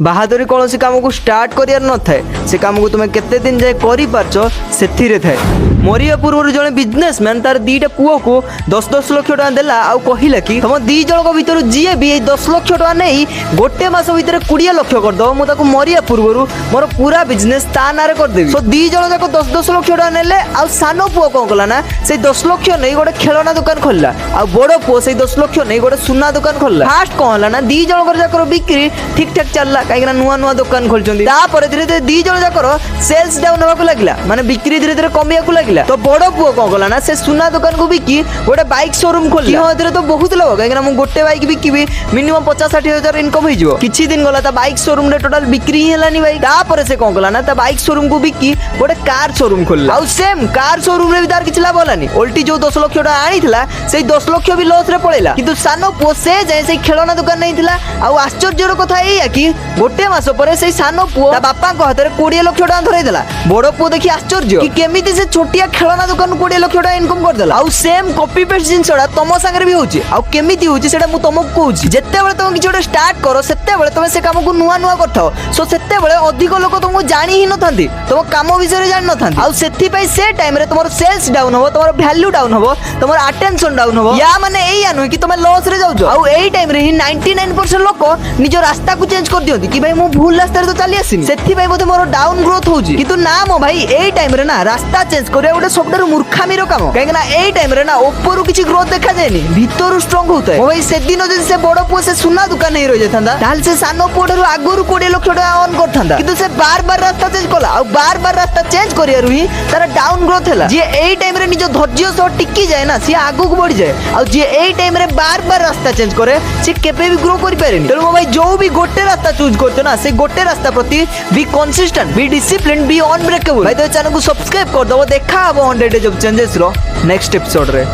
बाहादुरी कौन काम को स्टार्ट कर न थाए से काम को तुम्हें केते दिन जाए कर से थाए। मरिया पूर्व जड़े बिजनेसमैन तार दीटा पुओ को 10-10 लाख टका देला आउ कहला कि तुम दी जन भीतर जी भी 10 लाख टका नहीं गोटे मास भीतर 20 लाख करदे मुझे मरिया पूर्व मोर पूरा बिजनेस ता ना करदेवी। सो दी जन जाक 10-10 लाख टका नेले आ सान पुओ कौन कला ना से 10 लाख नहीं गोटे खेलना दुकान खोलला आ बड़ पुओ से 10 लाख नहीं गोटे सुना दुकान खोलला। फास्ट कौन है ना दी जन जाकर बिक्री ठीक ठाक चलला कहीं नुआ नुआ दुकान खोलते धीरे धीरे दी जन जाकर सेल्स डाउन होगा लगला माने बिक्री धीरे धीरे कमिया लगला। तो बड़ पुओ कौन कला ना से सुना दुकान को बिकी गोटे बाइक शोरूम खोल तो बहुत लाभ कहीं गोटे बाइक बिकी मिनिमम 50-60 हजार इनकम हो किसी दिन गला बाइक शोरूम रे टोटल बिक्री ही है भाई। तापर से कौन कला ना बाइक शोरूम को बिकी गोटे कार शोरूम खोल आउ सेम कार शोरूम रे भी तार किछ लाभ हलानी ओल्टी जो 10 लाख टका आनीला से 10 लाख भी लॉस रे पड़ेला किंतु सानो पुओ से जाय से खेलना दुकान नहीं थिला। आउ आश्चर्यर कथा एया कि गोटे मास पर से सानो पुओ ता बापा को हाथ रे 20 लाख टका धरई देला। बड़ पुओ देखि आश्चर्य कि केमिति से छोटिया खेलना दुकान 20 लाख टका इनकम कर देला। आउ सेम कॉपी पेस्ट जिनसडा तम संगे भी होची आउ केमिति होची सेटा मु तमको कहूची जत्ते बेले तुम किछोटा स्टार्ट करो सेत्ते बेले तुम से काम को नुआ नुआ करथाओ सो सेत्ते बेले अधिक लोक तुमको जानि ही न थांती तुम काम विषय रे जानि न थांती आउ सेथि पई से टाइम रे तुमर सेल्स डाउन हो तुमर वैल्यू डाउन हो तुमर अटेंशन डाउन हो या माने एई आनु कि तुम लॉस रे जाउछो। आउ एई टाइम रे ही 99% लोक निजो रास्ता को चेंज कर दियंती कि भाई मु भूल रास्ता रे तो चली आसिनी सेथि पई बोधे मोर डाउन ग्रोथ होउची किंतु ना मो भाई एई टाइम रे ना रास्ता चेंज करे गोटे सबडर मूर्खामीर काम काहे ना एई टाइम रे ना ऊपर किछि ग्रोथ देखा जायनी भीतर स्ट्रांग होता है। भाई से दिन जदि से बड़ पुओ से सुना दुकान नहीं रहि जाथांदा ताल से सानो पुओ आगुरु 20 लाख टका ऑन करथांदा किंतु से बार बार रास्ता चेंज कला आ बार बार रास्ता चेंज करियारु ही तार डाउन ग्रोथ हैला जे एई टाइम रे निजो धैर्य सह टिकी जाय ना से आगु को बढ़ी जाय आ जे एई टाइम रे बार बार रास्ता चेंज करे से केबे भी ग्रो करि पारेनी। तेणु भाई जो भी गोटे रास्ता चूज करतो ना से गोटे रास्ता प्रति be consistent be discipline be unbreakable. भाई तो चैनल को सब्सक्राइब कर दबो देखा हबो 100 डेज ऑफ चेंजेस रो नेक्स्ट एपिसोड रे।